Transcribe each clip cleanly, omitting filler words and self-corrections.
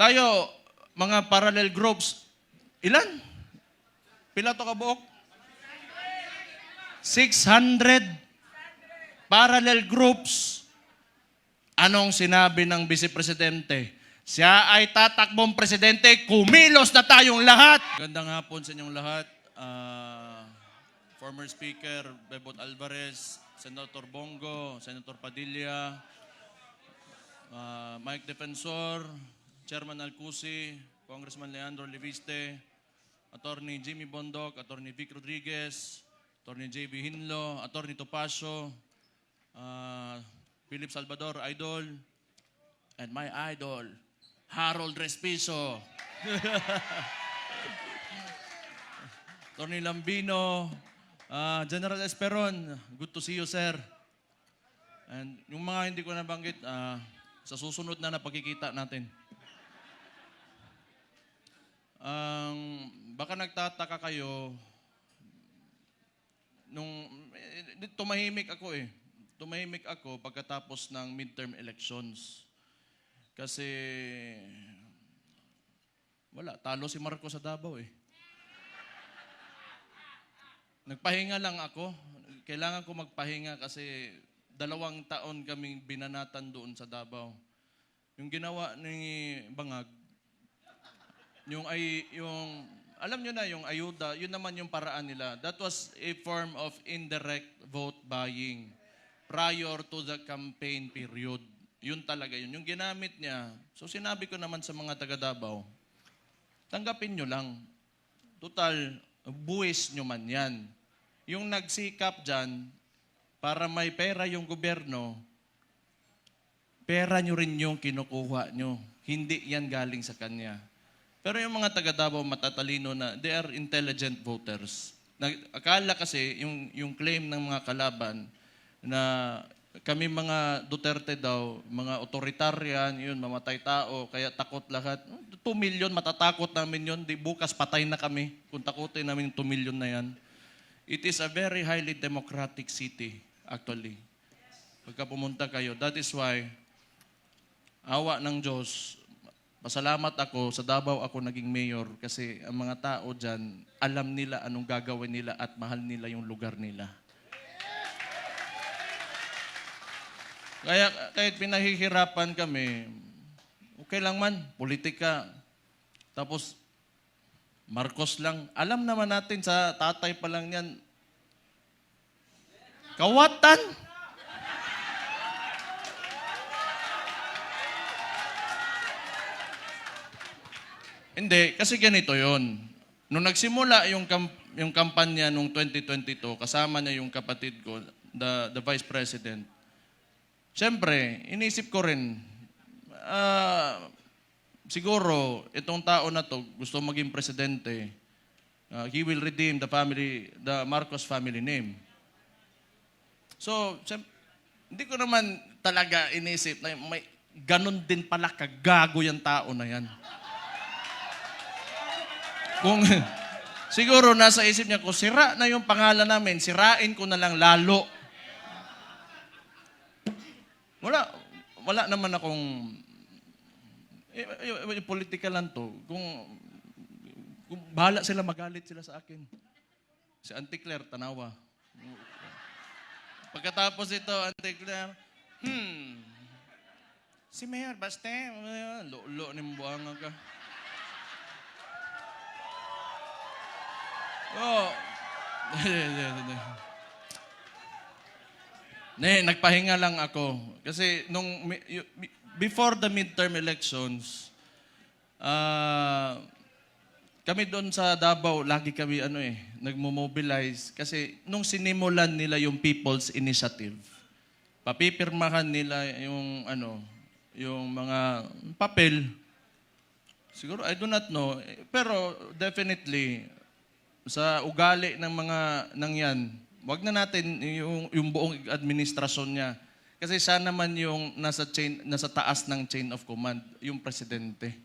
Tayo, mga parallel groups, ilan? Pila to kabuok? 600 parallel groups. Anong sinabi ng Vice Presidente? Siya ay tatakbong presidente, kumilos na tayong lahat. Gandang hapon sa inyong lahat. Former Speaker Bebot Alvarez, Senator Bongo, Senator Padilla, Mike Defensor, Chairman Alcusi, Congressman Leandro Leviste, Attorney Jimmy Bondoc, Attorney Vic Rodriguez, Attorney J.B. Hinlo, Attorney Topacio, Philip Salvador, Idol, and my idol, Harold Respiso. Attorney Lambino, General Esperon, good to see you, sir. And yung mga hindi ko nabanggit, sa susunod na pagkikita natin. Baka nagtataka kayo, tumahimik ako eh. Tumahimik ako pagkatapos ng midterm elections. Kasi, wala, talo si Marcos sa Davao eh. Nagpahinga lang ako. Kailangan ko magpahinga kasi 2 taon kaming binanatan doon sa Davao. Yung ginawa ni Bangag, alam nyo na yung ayuda, yun naman yung paraan nila. That was a form of indirect vote buying prior to the campaign period. Yun talaga yun. Yung ginamit niya, so sinabi ko naman sa mga taga Davao, tanggapin nyo lang. Total, buwis nyo man yan. Yung nagsikap dyan, para may pera yung gobyerno, pera nyo rin yung kinukuha nyo. Hindi yan galing sa kanya. Pero yung mga taga Davao matatalino na, they are intelligent voters. Akala kasi, yung claim ng mga kalaban, na kami mga Duterte daw, mga authoritarian, yun, mamatay tao, kaya takot lahat. 2 million, matatakot namin yun. Di bukas patay na kami kung takutin namin yung 2 million na yan. It is a very highly democratic city, actually. Pagka pumunta kayo, that is why, awa ng Diyos, pasalamat ako, sa Davao ako naging mayor kasi ang mga tao dyan, alam nila anong gagawin nila at mahal nila yung lugar nila. Kaya kahit pinahihirapan kami, okay lang man, politika. Tapos, Marcos lang. Alam naman natin sa tatay pa lang yan, kawatan. Hindi, kasi ganito yon. Nung nagsimula yung kampanya nung 2022, kasama niya yung kapatid ko, the Vice President, siyempre, inisip ko rin, siguro, itong tao na to gusto maging presidente, he will redeem the Marcos family name. So, hindi ko naman talaga inisip na may ganun din pala kagago yung tao na yan. Kung siguro nasa isip niya, kung sira na yung pangalan namin, sirain ko na lang lalo. Wala naman akong political lang to. Kung bahala sila, magalit sila sa akin. Si Auntie Claire, tanawa. Pagkatapos ito, Auntie Claire, si Mayor, basta, lo ni mbuanga ka. Oh. Nagpahinga lang ako. Kasi before the midterm elections, kami doon sa Davao, lagi kami nagmo-mobilize. Kasi nung sinimulan nila yung People's Initiative, papipirmahan nila yung mga papel. Siguro, I do not know. Pero definitely, sa ugali ng mga nangyan, wag na natin yung buong administrasyon niya. Kasi siya naman yung nasa taas ng chain of command, yung presidente.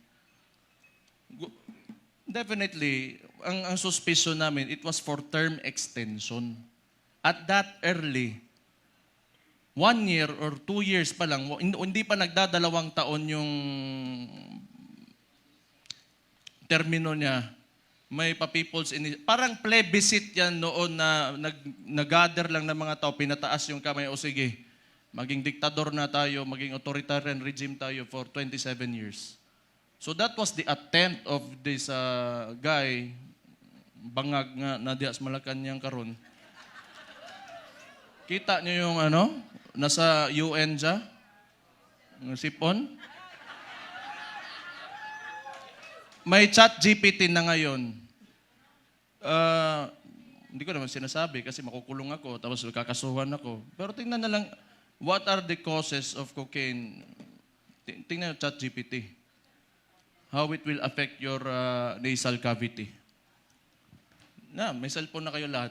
Definitely, ang suspicion namin, it was for term extension. At that early, 1 year or 2 years pa lang, hindi pa nagdadalawang taon yung termino niya, may pa-people's parang plebiscite yan noon na nag-gather lang ng mga tao, pinataas yung kamay, o sige, maging diktador na tayo, maging authoritarian regime tayo for 27 years. So that was the attempt of this guy, bangag nga na dias Malacanang karon. Kita niyo yung nasa UN siya, sipon. May ChatGPT na ngayon. Hindi ko naman sinasabi kasi makukulong ako, tapos kakasuhan ako. Pero tingnan na lang, what are the causes of cocaine? Tingnan yung ChatGPT. How it will affect your nasal cavity. May cellphone na kayo lahat.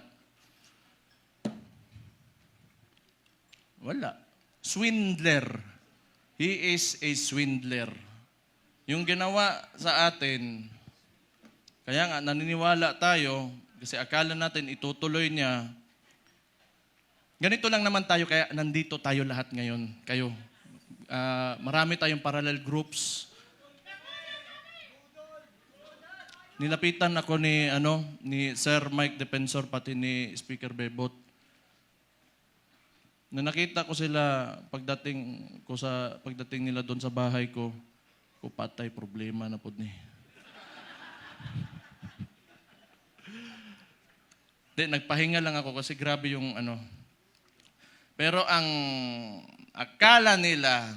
Wala. Swindler. He is a swindler. Yung ginawa sa atin, kaya nga naniniwala tayo, kasi akala natin itutuloy niya. Ganito lang naman tayo, kaya nandito tayo lahat ngayon. Kayo. Marami tayong parallel groups. Nilapitan ako ni Sir Mike Defensor, pati ni Speaker Bebot. Na nakita ko sila pagdating nila doon sa bahay ko, patay problema na po ni. Nagpahinga lang ako kasi grabe yung Pero ang akala nila,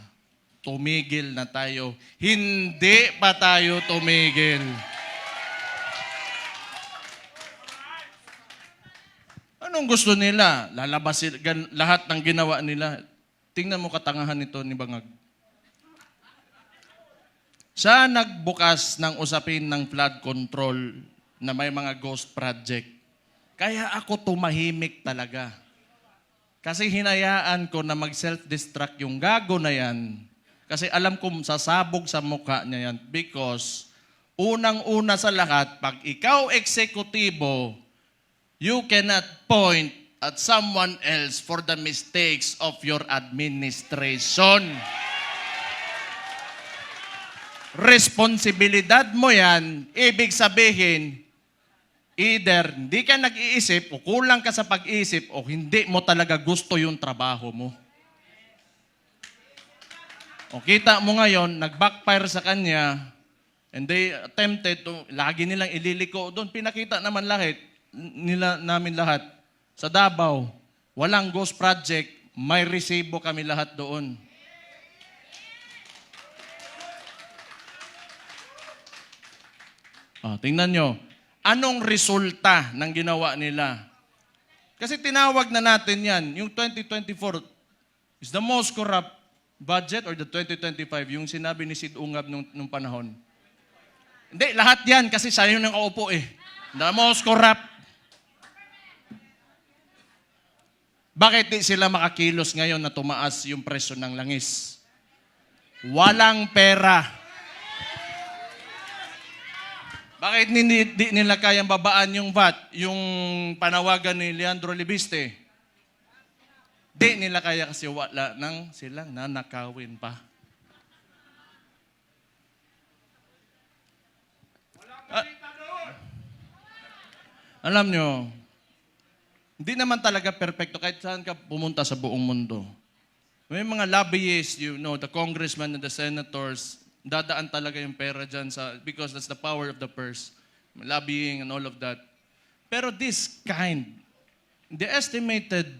tumigil na tayo. Hindi pa tayo tumigil. Anong gusto nila? Lalabasin lahat ng ginawa nila. Tingnan mo katangahan nito ni Bangag. Siya nagbukas ng usapin ng flood control na may mga ghost project. Kaya ako tumahimik talaga. Kasi hinayaan ko na mag-self-destruct yung gago na yan. Kasi alam ko sasabog sa mukha niya yan. Because unang-una sa lahat, pag ikaw eksekutibo, you cannot point at someone else for the mistakes of your administration. Responsibilidad mo yan, ibig sabihin, either hindi ka nag-iisip o kulang ka sa pag-iisip o hindi mo talaga gusto yung trabaho mo. O kita mo ngayon, nag-backfire sa kanya, and they attempted to, lagi nilang ililiko doon. Pinakita naman namin lahat. Sa Davao, walang ghost project, may resibo kami lahat doon. Tingnan nyo, anong resulta ng ginawa nila? Kasi tinawag na natin yan, yung 2024 is the most corrupt budget or the 2025, yung sinabi ni Sid Ungab nung panahon. Hindi, lahat yan kasi siya yung nakaupo eh. The most corrupt. Bakit di sila makakilos ngayon na tumaas yung presyo ng langis? Walang pera. Bakit di nila kayang babaan yung VAT, yung panawagan ni Leandro Libiste? Di nila kaya kasi wala nang silang nanakawin pa. Alam nyo, hindi naman talaga perfecto kahit saan ka pumunta sa buong mundo. May mga lobbyists, the congressmen and the senators, dadaan talaga yung pera dyan because that's the power of the purse. Lobbying and all of that. Pero the estimated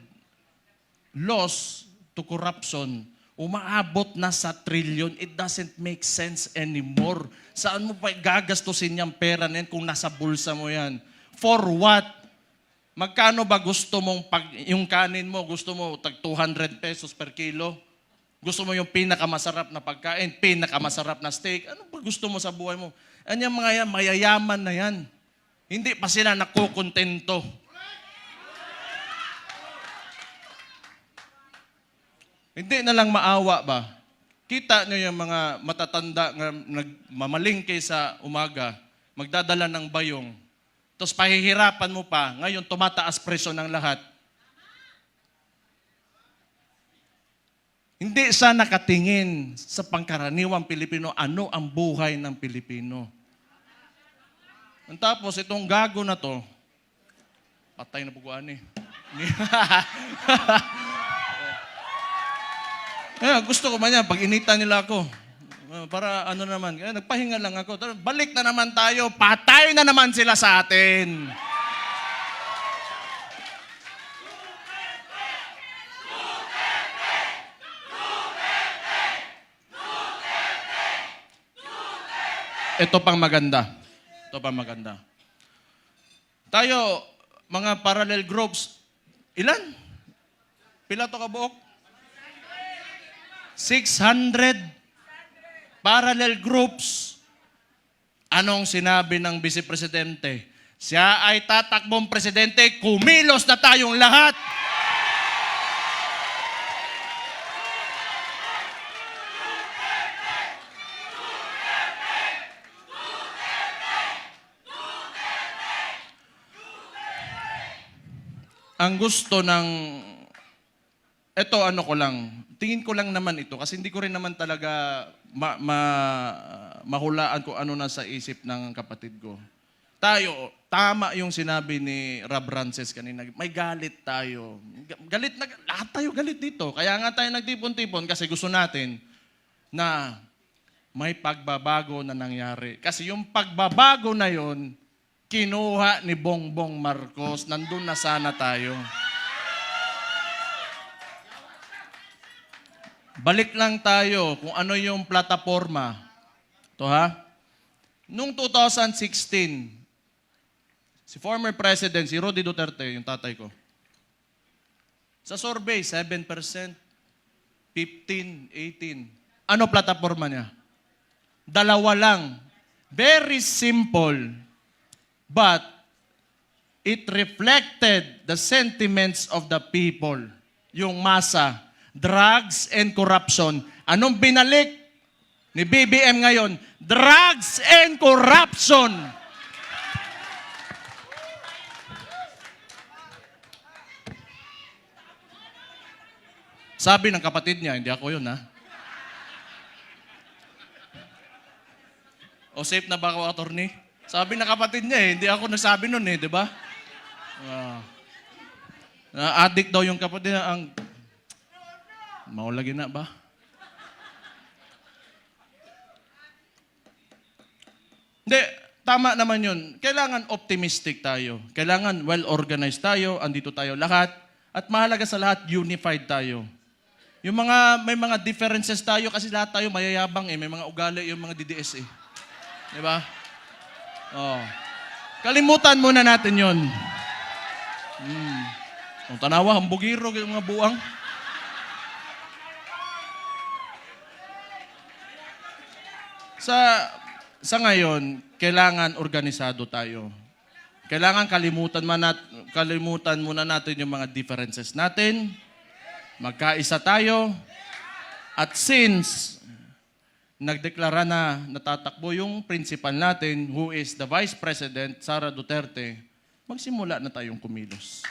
loss to corruption, umaabot na sa trillion. It doesn't make sense anymore. Saan mo pa gagastusin yung pera na yan kung nasa bulsa mo yan? For what? Magkano ba gusto mong, yung kanin mo, gusto mo tag 200 pesos per kilo? Gusto mo yung pinakamasarap na pagkain, pinakamasarap na steak? Ano ba gusto mo sa buhay mo? Anyang mga yan, mayayaman na yan. Hindi pa sila nakukontento. Hindi na lang maawa ba? Kita nyo yung mga matatanda na nagmamalingke sa umaga, magdadala ng bayong, tapos pahihirapan mo pa, ngayon tumataas presyo ng lahat. Hindi siya nakatingin sa pangkaraniwang Pilipino, ano ang buhay ng Pilipino. Tapos, itong gago na to, patay na buguan eh. Gusto ko man yan, pag inita nila ako. Para ano naman, nagpahinga lang ako. Balik na naman tayo, patay na naman sila sa atin. Ito pang maganda. Ito pang maganda. Tayo, mga parallel groups, ilan? Pila to kabuok? 600 parallel groups. Anong sinabi ng Vice Presidente? Siya ay tatakbong presidente, kumilos na tayong lahat. Ang gusto ng, eto ano ko lang, tingin ko lang naman ito kasi hindi ko rin naman talaga mahulaan kung ano nasa isip ng kapatid ko. Tayo, tama yung sinabi ni Rob Rances kanina, may galit tayo. Galit na, lahat tayo galit dito. Kaya nga tayo nagtipon-tipon kasi gusto natin na may pagbabago na nangyari. Kasi yung pagbabago na yon, kinuha ni Bongbong Marcos, nandun na sana tayo. Balik lang tayo kung ano yung plataforma. Ito ha. Noong 2016, si former President, si Roddy Duterte, yung tatay ko, sa survey, 7%, 15, 18. Ano plataforma niya? Dalawa lang. Very simple. But it reflected the sentiments of the people. Yung masa. Drugs and corruption. Anong binalik ni BBM ngayon? Drugs and corruption. Sabi ng kapatid niya, hindi ako yun ha. O safe na ba ako, attorney? Sabi ng kapatid niya hindi ako nagsabi nun di ba? Na-addict daw yung kapatid niya, ang maulagi na ba? Hindi, tama naman yun. Kailangan optimistic tayo. Kailangan well-organized tayo, andito tayo lahat. At mahalaga sa lahat, unified tayo. Yung may mga differences tayo kasi lahat tayo mayayabang may mga ugali yung mga DDS Di ba? Kalimutan muna natin yun. Kung tanawa, hambugiro, yung mga buang. Sa ngayon, kailangan organisado tayo. Kailangan kalimutan muna natin yung mga differences natin. Magkaisa tayo. At since nagdeklara na natatakbo yung principal natin, who is the Vice President, Sara Duterte, magsimula na tayong kumilos.